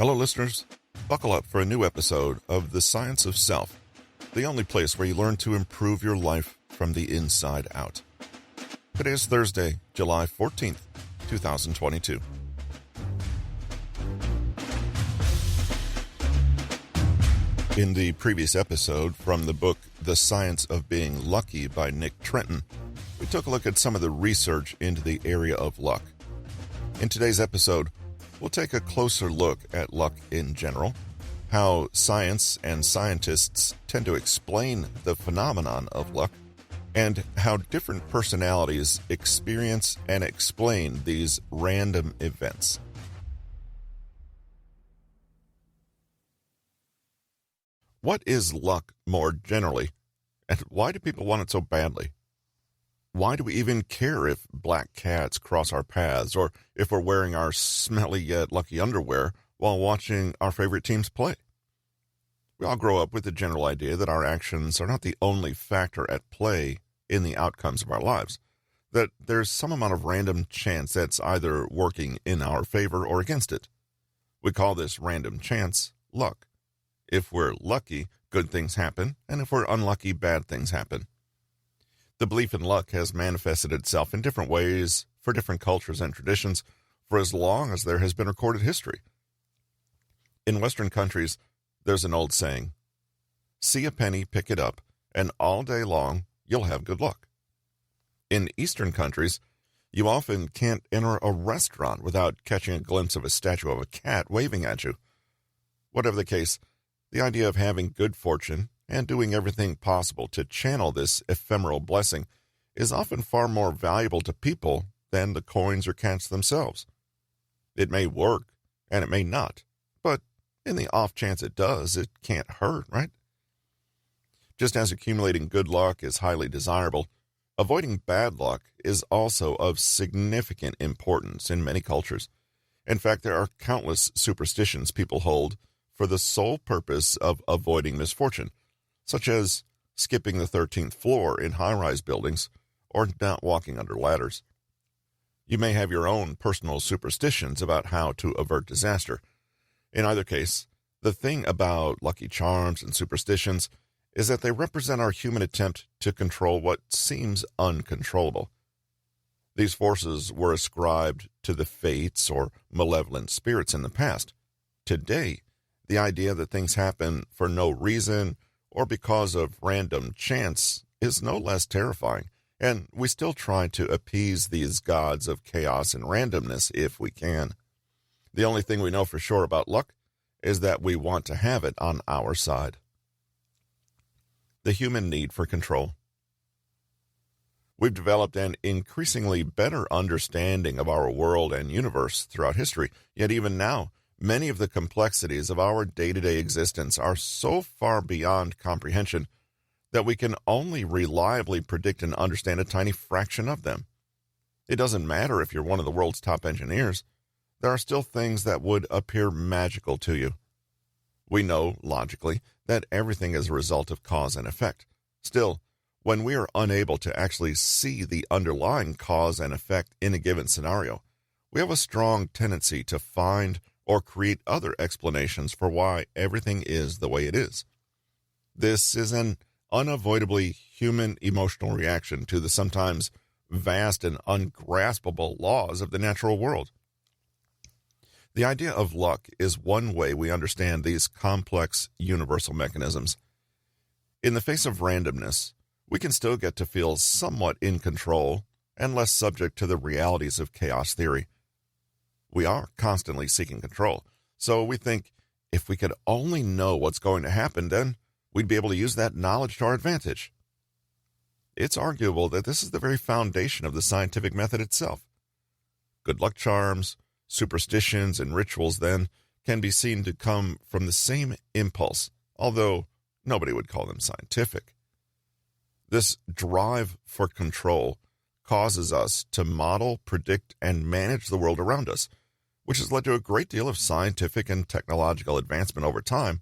Hello, listeners. Buckle up for a new episode of The Science of Self, the only place where you learn to improve your life from the inside out. Today is Thursday, July 14th, 2022. In the previous episode from the book The Science of Being Lucky by Nick Trenton, we took a look at some of the research into the area of luck. In today's episode, we'll take a closer look at luck in general, how science and scientists tend to explain the phenomenon of luck, and how different personalities experience and explain these random events. What is luck more generally, and why do people want it so badly? Why do we even care if black cats cross our paths or if we're wearing our smelly yet lucky underwear while watching our favorite teams play? We all grow up with the general idea that our actions are not the only factor at play in the outcomes of our lives, that there's some amount of random chance that's either working in our favor or against it. We call this random chance luck. If we're lucky, good things happen, and if we're unlucky, bad things happen. The belief in luck has manifested itself in different ways for different cultures and traditions for as long as there has been recorded history. In Western countries, there's an old saying, "See a penny, pick it up, and all day long you'll have good luck." In Eastern countries, you often can't enter a restaurant without catching a glimpse of a statue of a cat waving at you. Whatever the case, the idea of having good fortune and doing everything possible to channel this ephemeral blessing is often far more valuable to people than the coins or cats themselves. It may work, and it may not, but in the off chance it does, it can't hurt, right? Just as accumulating good luck is highly desirable, avoiding bad luck is also of significant importance in many cultures. In fact, there are countless superstitions people hold for the sole purpose of avoiding misfortune, such as skipping the 13th floor in high-rise buildings or not walking under ladders. You may have your own personal superstitions about how to avert disaster. In either case, the thing about lucky charms and superstitions is that they represent our human attempt to control what seems uncontrollable. These forces were ascribed to the fates or malevolent spirits in the past. Today, the idea that things happen for no reason or because of random chance is no less terrifying, and we still try to appease these gods of chaos and randomness if we can. The only thing we know for sure about luck is that we want to have it on our side. The human need for control. We've developed an increasingly better understanding of our world and universe throughout history, yet even now, many of the complexities of our day-to-day existence are so far beyond comprehension that we can only reliably predict and understand a tiny fraction of them. It doesn't matter if you're one of the world's top engineers. There are still things that would appear magical to you. We know, logically, that everything is a result of cause and effect. Still, when we are unable to actually see the underlying cause and effect in a given scenario, we have a strong tendency to find or create other explanations for why everything is the way it is. This is an unavoidably human emotional reaction to the sometimes vast and ungraspable laws of the natural world. The idea of luck is one way we understand these complex universal mechanisms. In the face of randomness, we can still get to feel somewhat in control and less subject to the realities of chaos theory. We are constantly seeking control, so we think if we could only know what's going to happen, then we'd be able to use that knowledge to our advantage. It's arguable that this is the very foundation of the scientific method itself. Good luck charms, superstitions, and rituals, then, can be seen to come from the same impulse, although nobody would call them scientific. This drive for control causes us to model, predict, and manage the world around us, which has led to a great deal of scientific and technological advancement over time,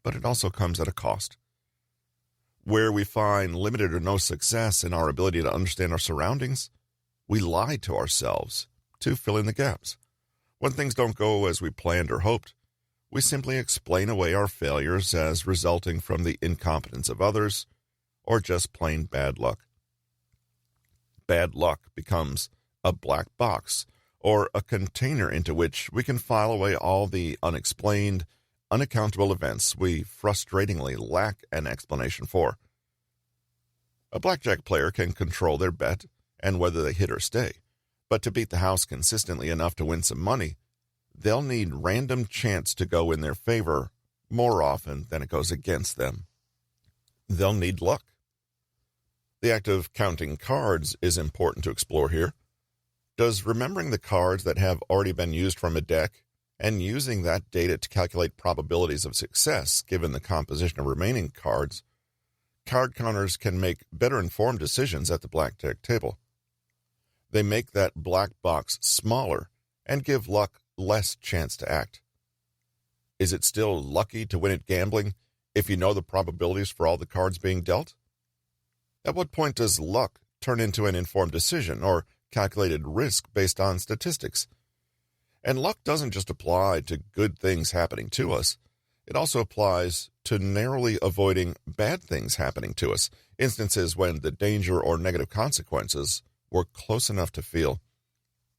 but it also comes at a cost. Where we find limited or no success in our ability to understand our surroundings, we lie to ourselves to fill in the gaps. When things don't go as we planned or hoped, we simply explain away our failures as resulting from the incompetence of others or just plain bad luck. Bad luck becomes a black box or a container into which we can file away all the unexplained, unaccountable events we frustratingly lack an explanation for. A blackjack player can control their bet and whether they hit or stay, but to beat the house consistently enough to win some money, they'll need random chance to go in their favor more often than it goes against them. They'll need luck. The act of counting cards is important to explore here. Does remembering the cards that have already been used from a deck and using that data to calculate probabilities of success given the composition of remaining cards, card counters can make better informed decisions at the blackjack table. They make that black box smaller and give luck less chance to act. Is it still lucky to win at gambling if you know the probabilities for all the cards being dealt? At what point does luck turn into an informed decision or calculated risk based on statistics? And luck doesn't just apply to good things happening to us. It also applies to narrowly avoiding bad things happening to us, instances when the danger or negative consequences were close enough to feel.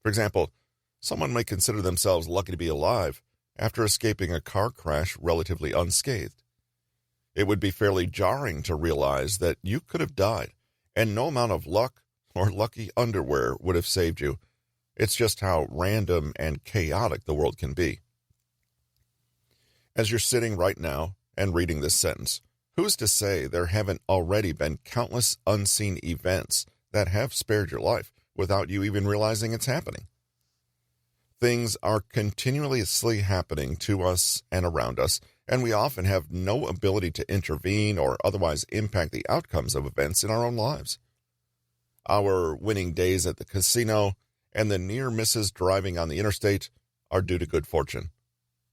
For example, someone may consider themselves lucky to be alive after escaping a car crash relatively unscathed. It would be fairly jarring to realize that you could have died, and no amount of luck or lucky underwear would have saved you. It's just how random and chaotic the world can be. As you're sitting right now and reading this sentence, who's to say there haven't already been countless unseen events that have spared your life without you even realizing it's happening? Things are continuously happening to us and around us, and we often have no ability to intervene or otherwise impact the outcomes of events in our own lives. Our winning days at the casino and the near misses driving on the interstate are due to good fortune,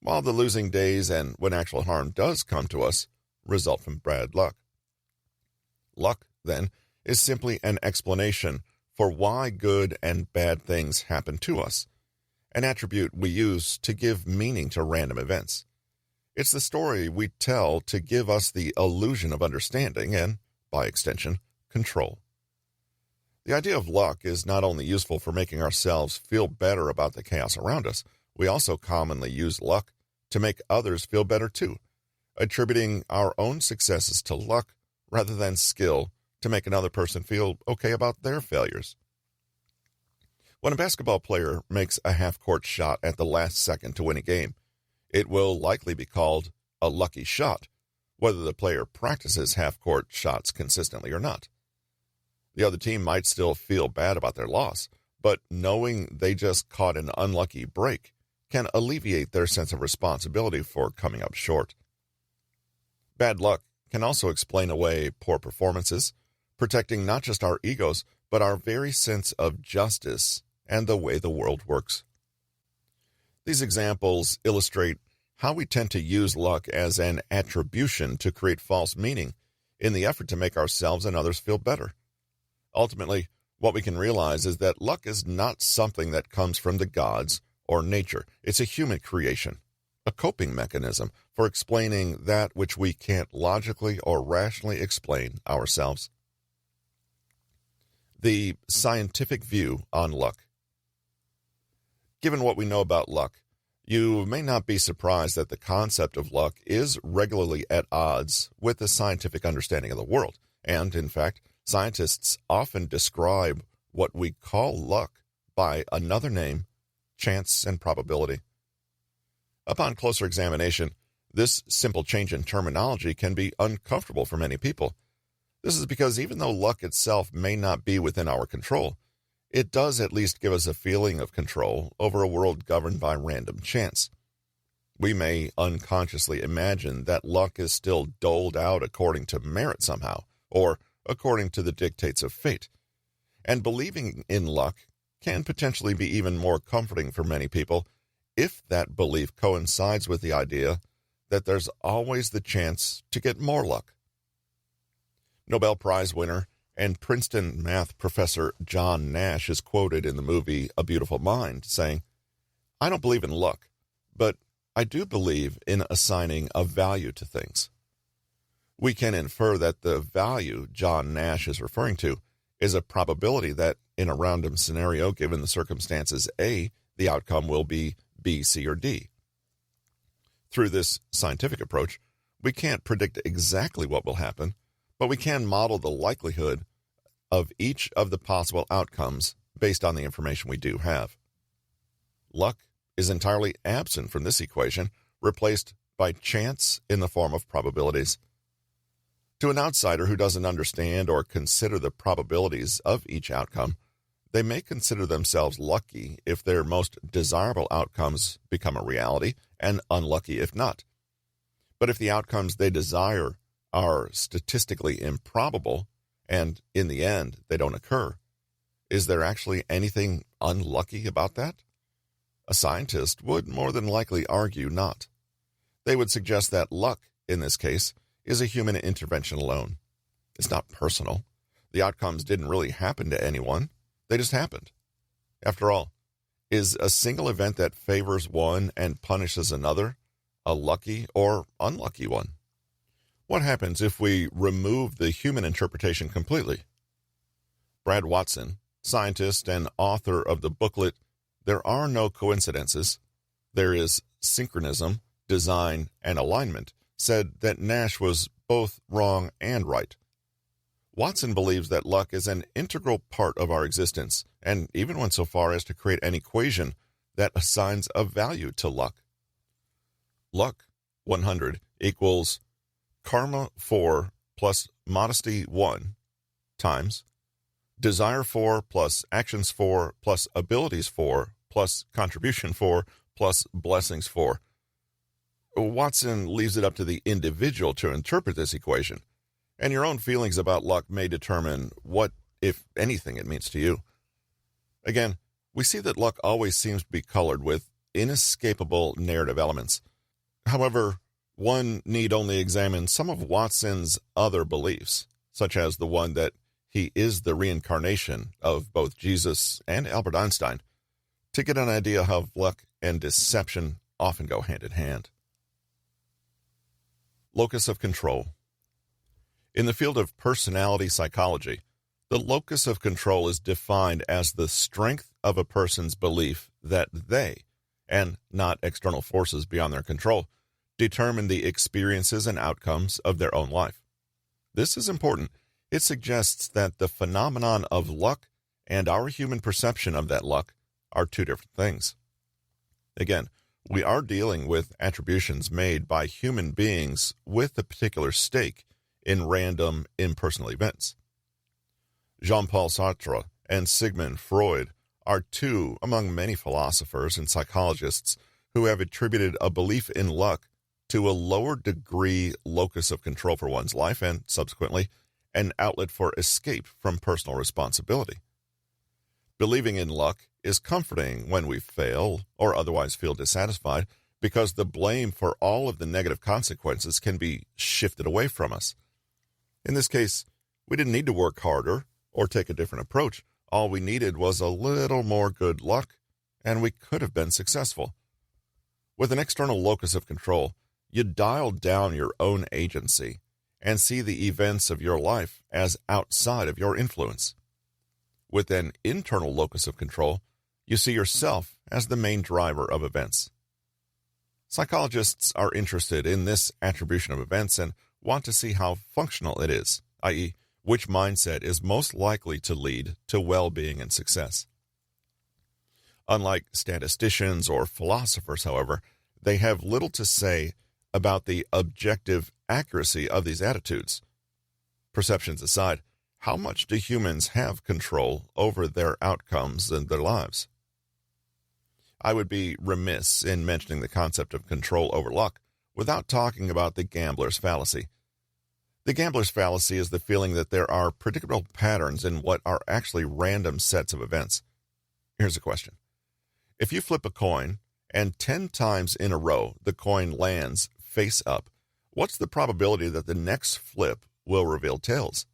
while the losing days and when actual harm does come to us result from bad luck. Luck, then, is simply an explanation for why good and bad things happen to us, an attribute we use to give meaning to random events. It's the story we tell to give us the illusion of understanding and, by extension, control. The idea of luck is not only useful for making ourselves feel better about the chaos around us, we also commonly use luck to make others feel better too, attributing our own successes to luck rather than skill to make another person feel okay about their failures. When a basketball player makes a half-court shot at the last second to win a game, it will likely be called a lucky shot, whether the player practices half-court shots consistently or not. The other team might still feel bad about their loss, but knowing they just caught an unlucky break can alleviate their sense of responsibility for coming up short. Bad luck can also explain away poor performances, protecting not just our egos, but our very sense of justice and the way the world works. These examples illustrate how we tend to use luck as an attribution to create false meaning in the effort to make ourselves and others feel better. Ultimately, what we can realize is that luck is not something that comes from the gods or nature. It's a human creation, a coping mechanism for explaining that which we can't logically or rationally explain ourselves. The scientific view on luck. Given what we know about luck, you may not be surprised that the concept of luck is regularly at odds with the scientific understanding of the world, and, in fact, scientists often describe what we call luck by another name, chance and probability. Upon closer examination, this simple change in terminology can be uncomfortable for many people. This is because even though luck itself may not be within our control, it does at least give us a feeling of control over a world governed by random chance. We may unconsciously imagine that luck is still doled out according to merit somehow, or according to the dictates of fate. And believing in luck can potentially be even more comforting for many people if that belief coincides with the idea that there's always the chance to get more luck. Nobel Prize winner and Princeton math professor John Nash is quoted in the movie A Beautiful Mind saying, "I don't believe in luck, but I do believe in assigning a value to things. We can infer that the value John Nash is referring to is a probability that in a random scenario, given the circumstances A, the outcome will be B, C, or D. Through this scientific approach, we can't predict exactly what will happen, but we can model the likelihood of each of the possible outcomes based on the information we do have. Luck is entirely absent from this equation, replaced by chance in the form of probabilities. To an outsider who doesn't understand or consider the probabilities of each outcome, they may consider themselves lucky if their most desirable outcomes become a reality and unlucky if not. But if the outcomes they desire are statistically improbable and in the end they don't occur, is there actually anything unlucky about that? A scientist would more than likely argue not. They would suggest that luck, in this case, is a human intervention alone. It's not personal. The outcomes didn't really happen to anyone. They just happened. After all, is a single event that favors one and punishes another a lucky or unlucky one? What happens if we remove the human interpretation completely? Brad Watson, scientist and author of the booklet There Are No Coincidences, There Is Synchronism, Design, and Alignment, said that Nash was both wrong and right. Watson believes that luck is an integral part of our existence, and even went so far as to create an equation that assigns a value to luck. Luck 100 equals karma 4 plus modesty 1 times desire 4 plus actions 4 plus abilities 4 plus contribution 4 plus blessings 4. Watson leaves it up to the individual to interpret this equation, and your own feelings about luck may determine what, if anything, it means to you. Again, we see that luck always seems to be colored with inescapable narrative elements. However, one need only examine some of Watson's other beliefs, such as the one that he is the reincarnation of both Jesus and Albert Einstein, to get an idea how luck and deception often go hand in hand. Locus of control. In the field of personality psychology, the locus of control is defined as the strength of a person's belief that they, and not external forces beyond their control, determine the experiences and outcomes of their own life. This is important. It suggests that the phenomenon of luck and our human perception of that luck are two different things. Again, we are dealing with attributions made by human beings with a particular stake in random, impersonal events. Jean-Paul Sartre and Sigmund Freud are two among many philosophers and psychologists who have attributed a belief in luck to a lower degree locus of control for one's life and, subsequently, an outlet for escape from personal responsibility. Believing in luck is comforting when we fail or otherwise feel dissatisfied because the blame for all of the negative consequences can be shifted away from us. In this case, we didn't need to work harder or take a different approach. All we needed was a little more good luck, and we could have been successful. With an external locus of control, you dial down your own agency and see the events of your life as outside of your influence. With an internal locus of control, you see yourself as the main driver of events. Psychologists are interested in this attribution of events and want to see how functional it is, i.e., which mindset is most likely to lead to well-being and success. Unlike statisticians or philosophers, however, they have little to say about the objective accuracy of these attitudes. Perceptions aside, how much do humans have control over their outcomes and their lives? I would be remiss in mentioning the concept of control over luck without talking about the gambler's fallacy. The gambler's fallacy is the feeling that there are predictable patterns in what are actually random sets of events. Here's a question. If you flip a coin and 10 times in a row the coin lands face up, what's the probability that the next flip will reveal tails?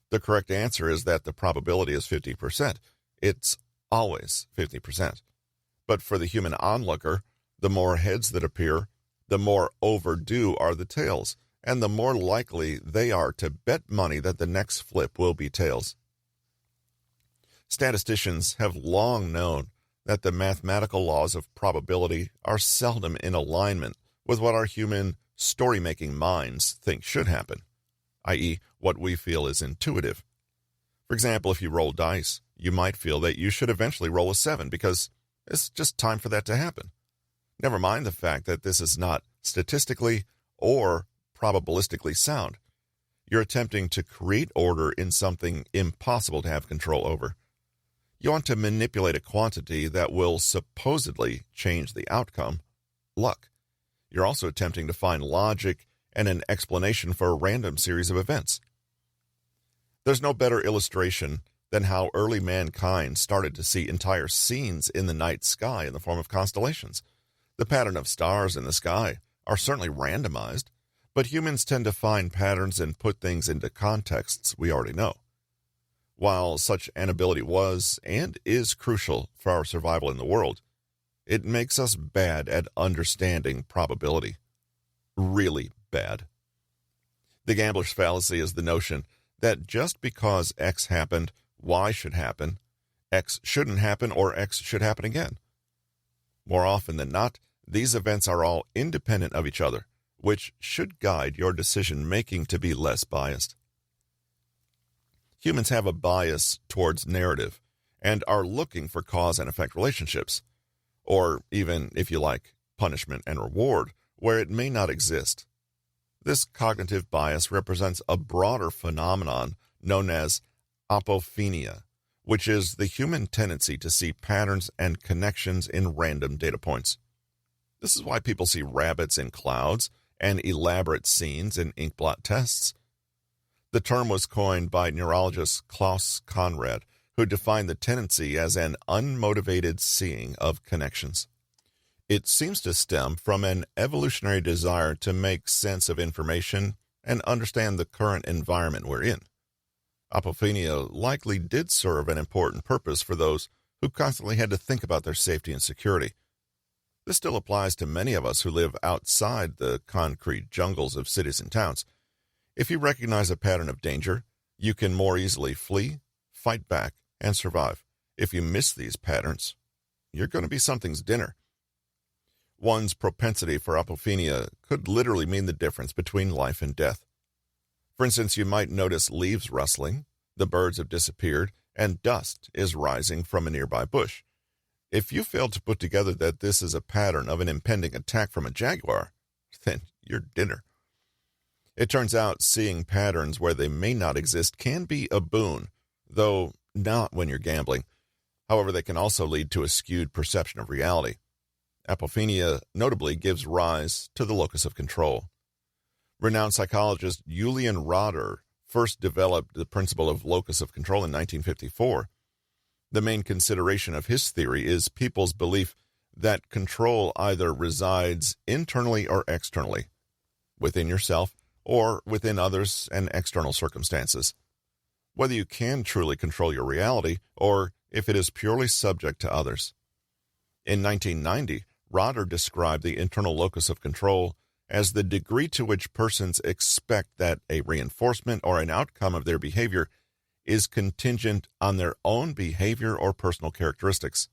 The correct answer is that the probability is 50%. It's always 50%. But for the human onlooker, The more heads that appear, the more overdue are the tails, and the more likely they are to bet money that the next flip will be tails. Statisticians have long known that the mathematical laws of probability are seldom in alignment with what our human story-making minds think should happen, i.e., what we feel is intuitive. For example, if you roll dice, you might feel that you should eventually roll a 7 because it's just time for that to happen. Never mind the fact that this is not statistically or probabilistically sound. You're attempting to create order in something impossible to have control over. You want to manipulate a quantity that will supposedly change the outcome, luck. You're also attempting to find logic and an explanation for a random series of events. There's no better illustration than how early mankind started to see entire scenes in the night sky in the form of constellations. The pattern of stars in the sky are certainly randomized, but humans tend to find patterns and put things into contexts we already know. While such an ability was and is crucial for our survival in the world, it makes us bad at understanding probability. Really bad. The gambler's fallacy is the notion that just because X happened, Y should happen, X shouldn't happen, or X should happen again. More often than not, these events are all independent of each other, which should guide your decision-making to be less biased. Humans have a bias towards narrative and are looking for cause and effect relationships, or even, if you like, punishment and reward, where it may not exist. This cognitive bias represents a broader phenomenon known as apophenia, which is the human tendency to see patterns and connections in random data points. This is why people see rabbits in clouds and elaborate scenes in inkblot tests. The term was coined by neurologist Klaus Conrad, who defined the tendency as an unmotivated seeing of connections. It seems to stem from an evolutionary desire to make sense of information and understand the current environment we're in. Apophenia likely did serve an important purpose for those who constantly had to think about their safety and security. This still applies to many of us who live outside the concrete jungles of cities and towns. If you recognize a pattern of danger, you can more easily flee, fight back, and survive. If you miss these patterns, you're going to be something's dinner. One's propensity for apophenia could literally mean the difference between life and death. For instance, you might notice leaves rustling, the birds have disappeared, and dust is rising from a nearby bush. If you fail to put together that this is a pattern of an impending attack from a jaguar, then you're dinner. It turns out seeing patterns where they may not exist can be a boon, though not when you're gambling. However, they can also lead to a skewed perception of reality. Apophenia notably gives rise to the locus of control. Renowned psychologist Julian Rotter first developed the principle of locus of control in 1954. The main consideration of his theory is people's belief that control either resides internally or externally, within yourself or within others and external circumstances. Whether you can truly control your reality or if it is purely subject to others. In 1990, Rotter described the internal locus of control as the degree to which persons expect that a reinforcement or an outcome of their behavior is contingent on their own behavior or personal characteristics.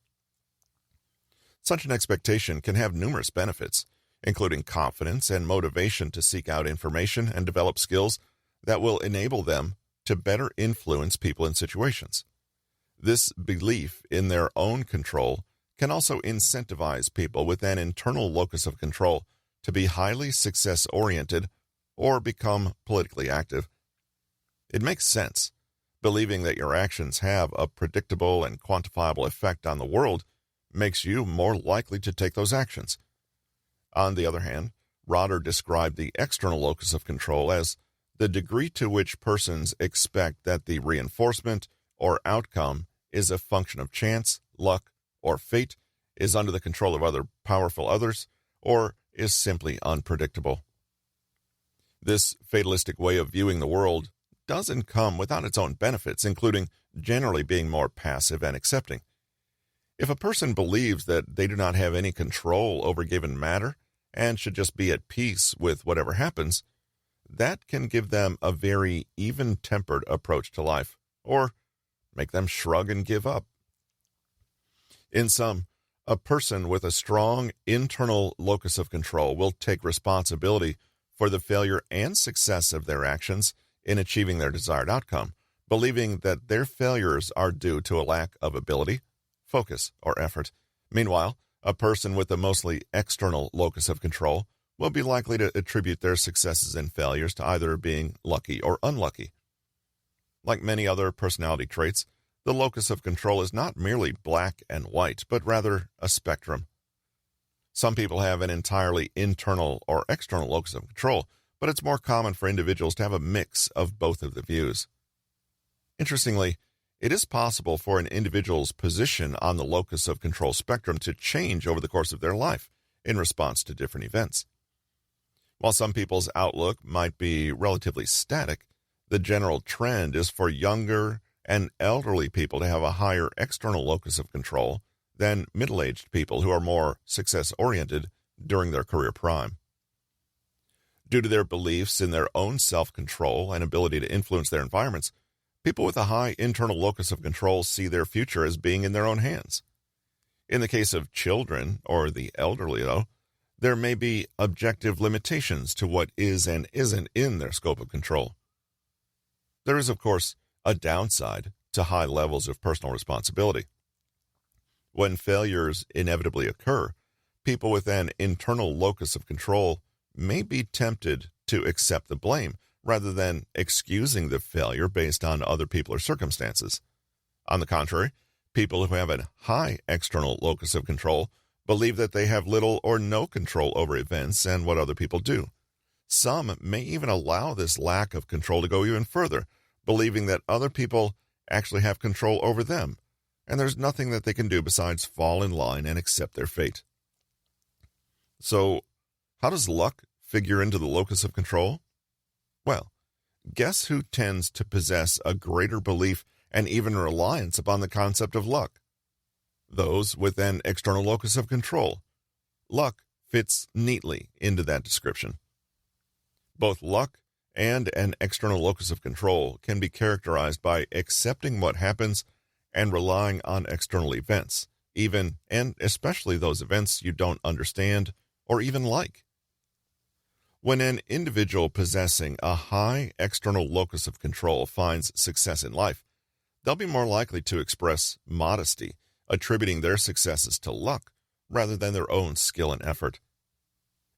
Such an expectation can have numerous benefits, including confidence and motivation to seek out information and develop skills that will enable them to better influence people and situations. This belief in their own control can also incentivize people with an internal locus of control to be highly success-oriented or become politically active. It makes sense. Believing that your actions have a predictable and quantifiable effect on the world makes you more likely to take those actions. On the other hand, Rotter described the external locus of control as the degree to which persons expect that the reinforcement or outcome is a function of chance, luck, or fate, is under the control of other powerful others, or is simply unpredictable. This fatalistic way of viewing the world doesn't come without its own benefits, including generally being more passive and accepting. If a person believes that they do not have any control over given matter and should just be at peace with whatever happens, that can give them a very even-tempered approach to life, or make them shrug and give up. In sum, a person with a strong internal locus of control will take responsibility for the failure and success of their actions in achieving their desired outcome, believing that their failures are due to a lack of ability, focus, or effort. Meanwhile, a person with a mostly external locus of control will be likely to attribute their successes and failures to either being lucky or unlucky. Like many other personality traits, the locus of control is not merely black and white, but rather a spectrum. Some people have an entirely internal or external locus of control, but it's more common for individuals to have a mix of both of the views. Interestingly, it is possible for an individual's position on the locus of control spectrum to change over the course of their life in response to different events. While some people's outlook might be relatively static, the general trend is for younger and elderly people to have a higher external locus of control than middle-aged people who are more success-oriented during their career prime. Due to their beliefs in their own self-control and ability to influence their environments, people with a high internal locus of control see their future as being in their own hands. In the case of children or the elderly, though, there may be objective limitations to what is and isn't in their scope of control. There is, of course, a downside to high levels of personal responsibility. When failures inevitably occur, people with an internal locus of control may be tempted to accept the blame rather than excusing the failure based on other people or circumstances. On the contrary, people who have a high external locus of control believe that they have little or no control over events and what other people do. Some may even allow this lack of control to go even further, believing that other people actually have control over them, and there's nothing that they can do besides fall in line and accept their fate. So, how does luck figure into the locus of control? Well, guess who tends to possess a greater belief and even reliance upon the concept of luck? Those with an external locus of control. Luck fits neatly into that description. Both luck and an external locus of control can be characterized by accepting what happens and relying on external events, even and especially those events you don't understand or even like. When an individual possessing a high external locus of control finds success in life, they'll be more likely to express modesty, attributing their successes to luck rather than their own skill and effort.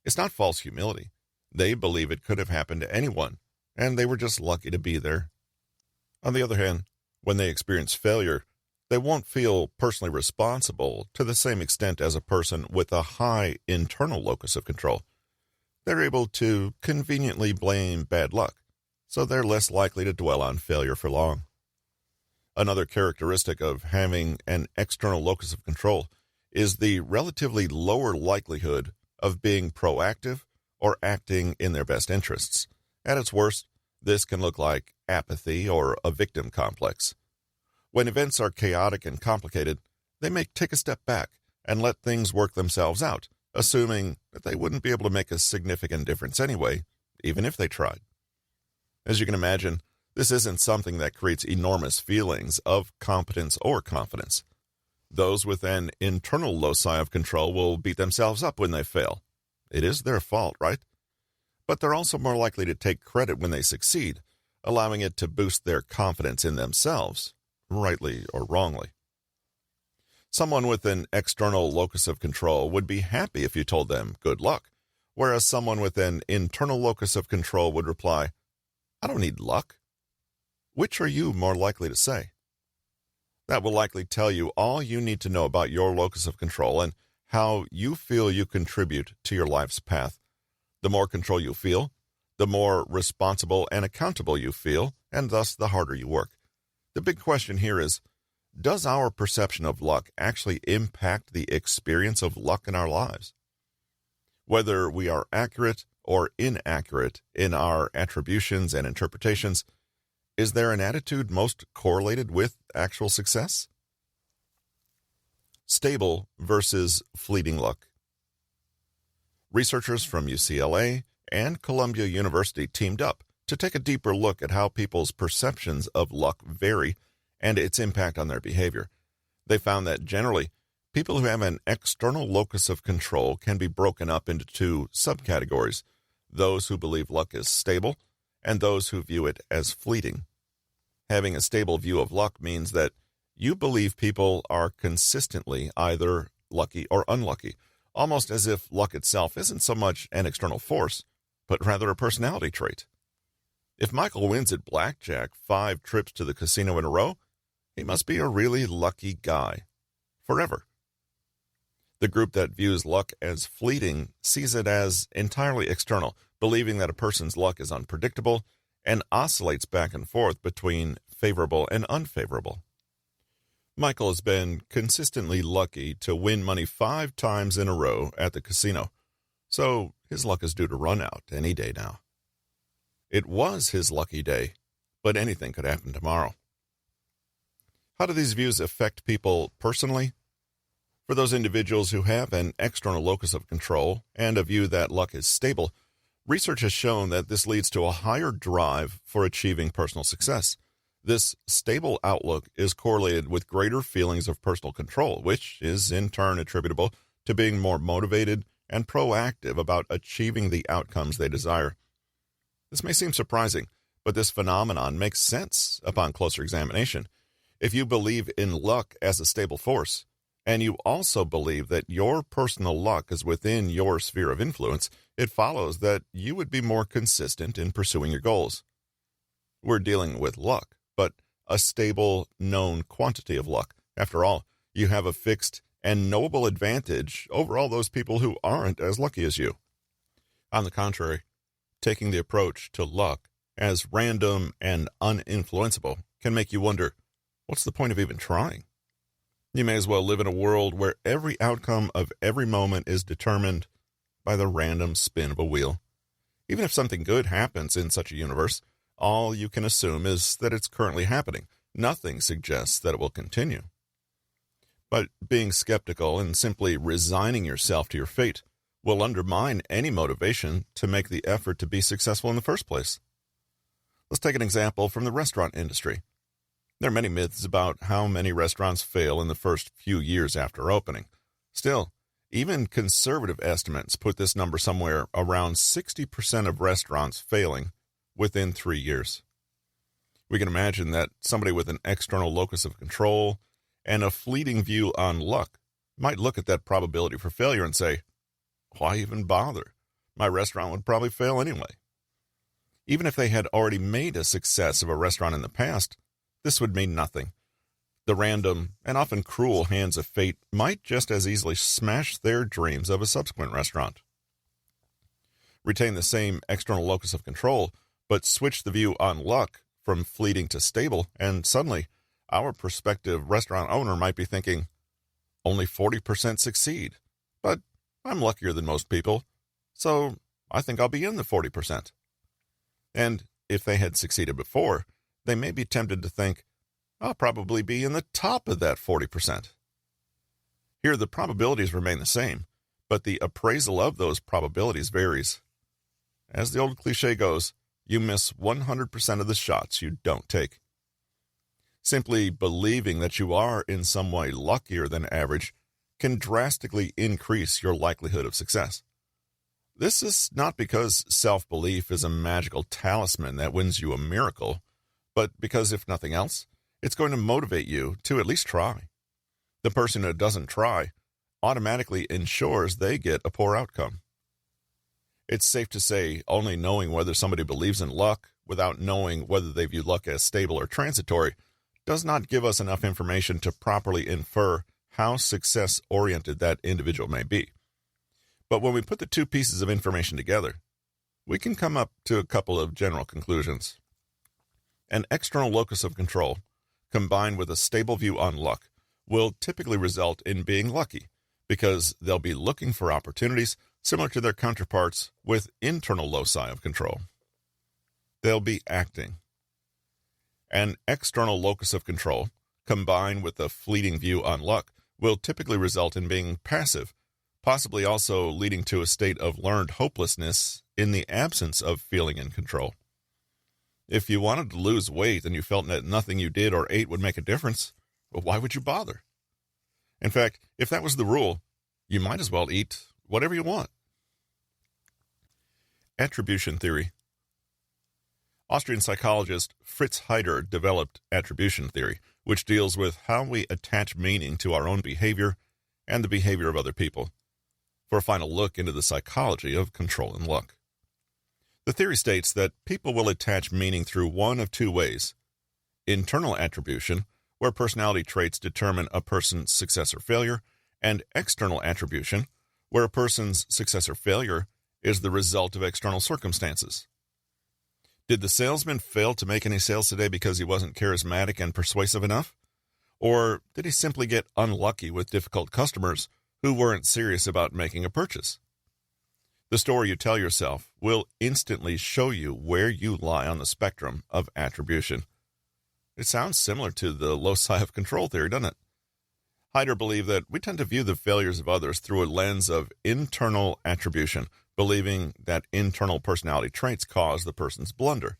It's not false humility. They believe it could have happened to anyone, and they were just lucky to be there. On the other hand, when they experience failure, they won't feel personally responsible to the same extent as a person with a high internal locus of control. They're able to conveniently blame bad luck, so they're less likely to dwell on failure for long. Another characteristic of having an external locus of control is the relatively lower likelihood of being proactive or acting in their best interests. At its worst, this can look like apathy or a victim complex. When events are chaotic and complicated, they may take a step back and let things work themselves out, assuming that they wouldn't be able to make a significant difference anyway, even if they tried. As you can imagine, this isn't something that creates enormous feelings of competence or confidence. Those with an internal loci of control will beat themselves up when they fail. It is their fault, right? But they're also more likely to take credit when they succeed, allowing it to boost their confidence in themselves, rightly or wrongly. Someone with an external locus of control would be happy if you told them good luck, whereas someone with an internal locus of control would reply, I don't need luck. Which are you more likely to say? That will likely tell you all you need to know about your locus of control and how you feel you contribute to your life's path. The more control you feel, the more responsible and accountable you feel, and thus the harder you work. The big question here is, does our perception of luck actually impact the experience of luck in our lives? Whether we are accurate or inaccurate in our attributions and interpretations, is there an attitude most correlated with actual success? stable versus fleeting luck. Researchers from UCLA and Columbia University teamed up to take a deeper look at how people's perceptions of luck vary and its impact on their behavior. They found that generally, people who have an external locus of control can be broken up into two subcategories: those who believe luck is stable and those who view it as fleeting. Having a stable view of luck means that you believe people are consistently either lucky or unlucky, almost as if luck itself isn't so much an external force, but rather a personality trait. If Michael wins at blackjack 5 trips to the casino in a row, he must be a really lucky guy. Forever. The group that views luck as fleeting sees it as entirely external, believing that a person's luck is unpredictable and oscillates back and forth between favorable and unfavorable. Michael has been consistently lucky to win money 5 times in a row at the casino, so his luck is due to run out any day now. It was his lucky day, but anything could happen tomorrow. How do these views affect people personally? For those individuals who have an external locus of control and a view that luck is stable, research has shown that this leads to a higher drive for achieving personal success. This stable outlook is correlated with greater feelings of personal control, which is in turn attributable to being more motivated and proactive about achieving the outcomes they desire. This may seem surprising, but this phenomenon makes sense upon closer examination. If you believe in luck as a stable force, and you also believe that your personal luck is within your sphere of influence, it follows that you would be more consistent in pursuing your goals. We're dealing with luck, but a stable, known quantity of luck. After all, you have a fixed and knowable advantage over all those people who aren't as lucky as you. On the contrary, taking the approach to luck as random and uninfluenceable can make you wonder, what's the point of even trying? You may as well live in a world where every outcome of every moment is determined by the random spin of a wheel. Even if something good happens in such a universe, all you can assume is that it's currently happening. Nothing suggests that it will continue. But being skeptical and simply resigning yourself to your fate will undermine any motivation to make the effort to be successful in the first place. Let's take an example from the restaurant industry. There are many myths about how many restaurants fail in the first few years after opening. Still, even conservative estimates put this number somewhere around 60% of restaurants failing within 3 years. We can imagine that somebody with an external locus of control and a fleeting view on luck might look at that probability for failure and say, why even bother? My restaurant would probably fail anyway. Even if they had already made a success of a restaurant in the past, this would mean nothing. The random and often cruel hands of fate might just as easily smash their dreams of a subsequent restaurant. Retain the same external locus of control, but switch the view on luck from fleeting to stable, and suddenly our prospective restaurant owner might be thinking, only 40% succeed, but I'm luckier than most people, so I think I'll be in the 40%. And if they had succeeded before, they may be tempted to think, I'll probably be in the top of that 40%. Here, the probabilities remain the same, but the appraisal of those probabilities varies. As the old cliche goes, you miss 100% of the shots you don't take. Simply believing that you are in some way luckier than average can drastically increase your likelihood of success. This is not because self-belief is a magical talisman that wins you a miracle, but because, if nothing else, it's going to motivate you to at least try. The person who doesn't try automatically ensures they get a poor outcome. It's safe to say only knowing whether somebody believes in luck without knowing whether they view luck as stable or transitory does not give us enough information to properly infer how success-oriented that individual may be. But when we put the two pieces of information together, we can come up to a couple of general conclusions. An external locus of control, combined with a stable view on luck, will typically result in being lucky, because they'll be looking for opportunities similar to their counterparts with internal loci of control. They'll be acting. An external locus of control, combined with a fleeting view on luck, will typically result in being passive, possibly also leading to a state of learned hopelessness in the absence of feeling in control. If you wanted to lose weight and you felt that nothing you did or ate would make a difference, well, why would you bother? In fact, if that was the rule, you might as well eat whatever you want. Attribution theory. Austrian psychologist Fritz Heider developed attribution theory, which deals with how we attach meaning to our own behavior and the behavior of other people, for a final look into the psychology of control and luck. The theory states that people will attach meaning through one of two ways: internal attribution, where personality traits determine a person's success or failure, and external attribution, where a person's success or failure is the result of external circumstances. Did the salesman fail to make any sales today because he wasn't charismatic and persuasive enough? Or did he simply get unlucky with difficult customers who weren't serious about making a purchase? The story you tell yourself will instantly show you where you lie on the spectrum of attribution. It sounds similar to the loci of control theory, doesn't it? Heider believed that we tend to view the failures of others through a lens of internal attribution, believing that internal personality traits cause the person's blunder.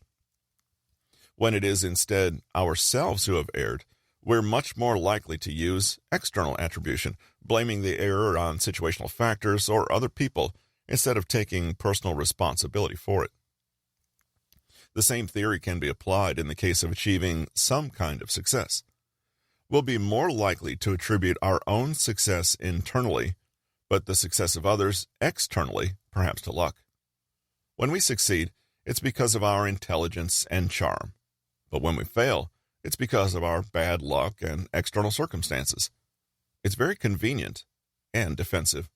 When it is instead ourselves who have erred, we're much more likely to use external attribution, blaming the error on situational factors or other people instead of taking personal responsibility for it. The same theory can be applied in the case of achieving some kind of success. We'll be more likely to attribute our own success internally, but the success of others externally, perhaps to luck. When we succeed, it's because of our intelligence and charm. But when we fail, it's because of our bad luck and external circumstances. It's very convenient and defensive.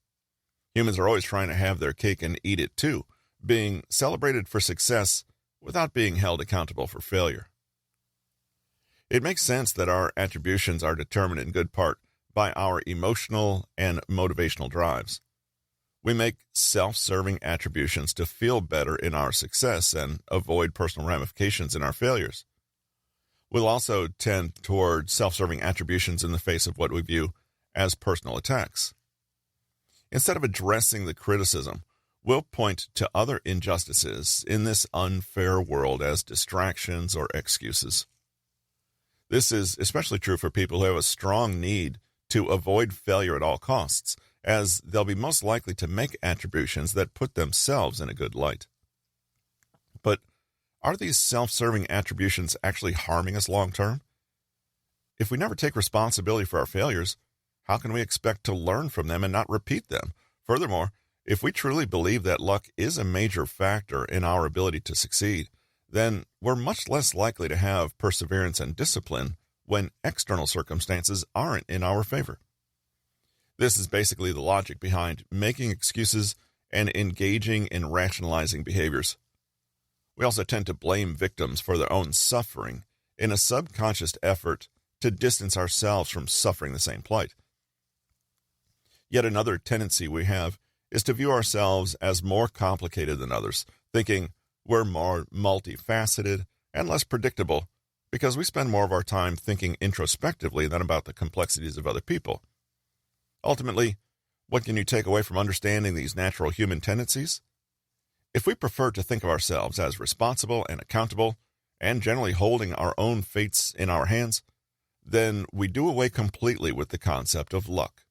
Humans are always trying to have their cake and eat it too, being celebrated for success without being held accountable for failure. It makes sense that our attributions are determined in good part by our emotional and motivational drives. We make self-serving attributions to feel better in our success and avoid personal ramifications in our failures. We'll also tend toward self-serving attributions in the face of what we view as personal attacks. Instead of addressing the criticism, we'll point to other injustices in this unfair world as distractions or excuses. This is especially true for people who have a strong need to avoid failure at all costs, as they'll be most likely to make attributions that put themselves in a good light. But are these self-serving attributions actually harming us long-term? If we never take responsibility for our failures, how can we expect to learn from them and not repeat them? Furthermore, if we truly believe that luck is a major factor in our ability to succeed, then we're much less likely to have perseverance and discipline when external circumstances aren't in our favor. This is basically the logic behind making excuses and engaging in rationalizing behaviors. We also tend to blame victims for their own suffering in a subconscious effort to distance ourselves from suffering the same plight. Yet another tendency we have is to view ourselves as more complicated than others, thinking we're more multifaceted and less predictable because we spend more of our time thinking introspectively than about the complexities of other people. Ultimately, what can you take away from understanding these natural human tendencies? If we prefer to think of ourselves as responsible and accountable, and generally holding our own fates in our hands, then we do away completely with the concept of luck.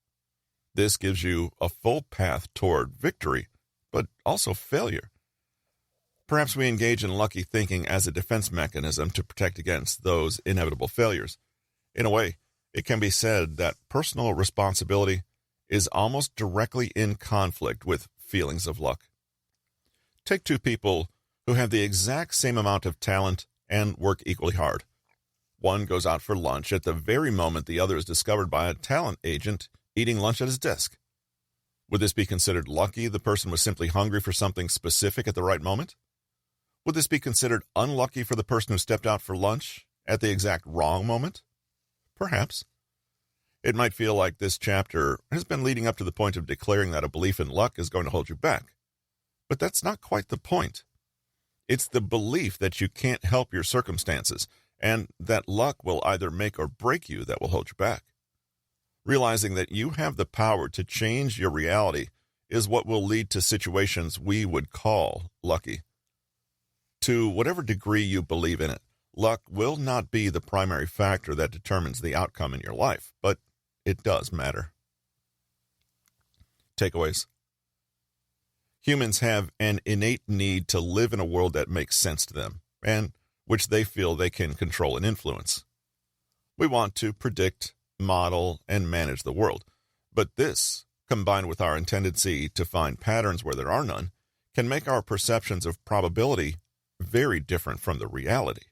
This gives you a full path toward victory, but also failure. Perhaps we engage in lucky thinking as a defense mechanism to protect against those inevitable failures. In a way, it can be said that personal responsibility is almost directly in conflict with feelings of luck. Take two people who have the exact same amount of talent and work equally hard. One goes out for lunch at the very moment the other is discovered by a talent agent eating lunch at his desk. Would this be considered lucky the person was simply hungry for something specific at the right moment? Would this be considered unlucky for the person who stepped out for lunch at the exact wrong moment? Perhaps. It might feel like this chapter has been leading up to the point of declaring that a belief in luck is going to hold you back. But that's not quite the point. It's the belief that you can't help your circumstances and that luck will either make or break you that will hold you back. Realizing that you have the power to change your reality is what will lead to situations we would call lucky. To whatever degree you believe in it, luck will not be the primary factor that determines the outcome in your life, but it does matter. Takeaways. Humans have an innate need to live in a world that makes sense to them, and which they feel they can control and influence. We want to predict, model, and manage the world, but this, combined with our tendency to find patterns where there are none, can make our perceptions of probability very different from the reality.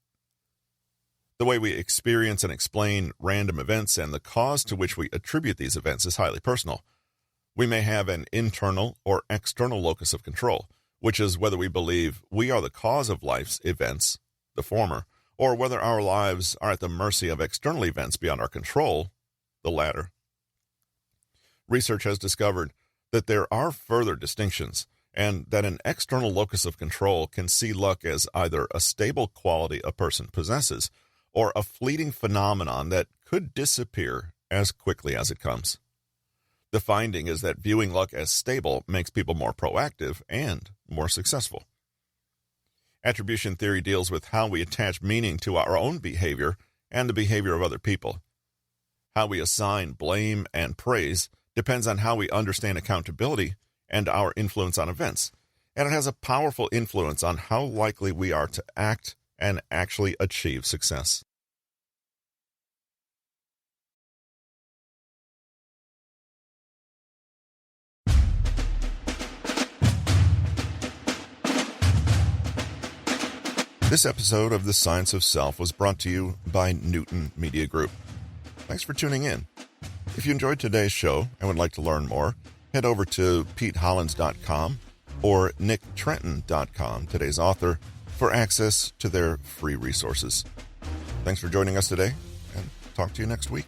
The way we experience and explain random events and the cause to which we attribute these events is highly personal. We may have an internal or external locus of control, which is whether we believe we are the cause of life's events, the former, or whether our lives are at the mercy of external events beyond our control, the latter. Research has discovered that there are further distinctions, and that an external locus of control can see luck as either a stable quality a person possesses or a fleeting phenomenon that could disappear as quickly as it comes. The finding is that viewing luck as stable makes people more proactive and more successful. Attribution theory deals with how we attach meaning to our own behavior and the behavior of other people. How we assign blame and praise depends on how we understand accountability and our influence on events, and it has a powerful influence on how likely we are to act and actually achieve success. This episode of The Science of Self was brought to you by Newton Media Group. Thanks for tuning in. If you enjoyed today's show and would like to learn more, head over to PeteHollins.com or NickTrenton.com, today's author, for access to their free resources. Thanks for joining us today, and talk to you next week.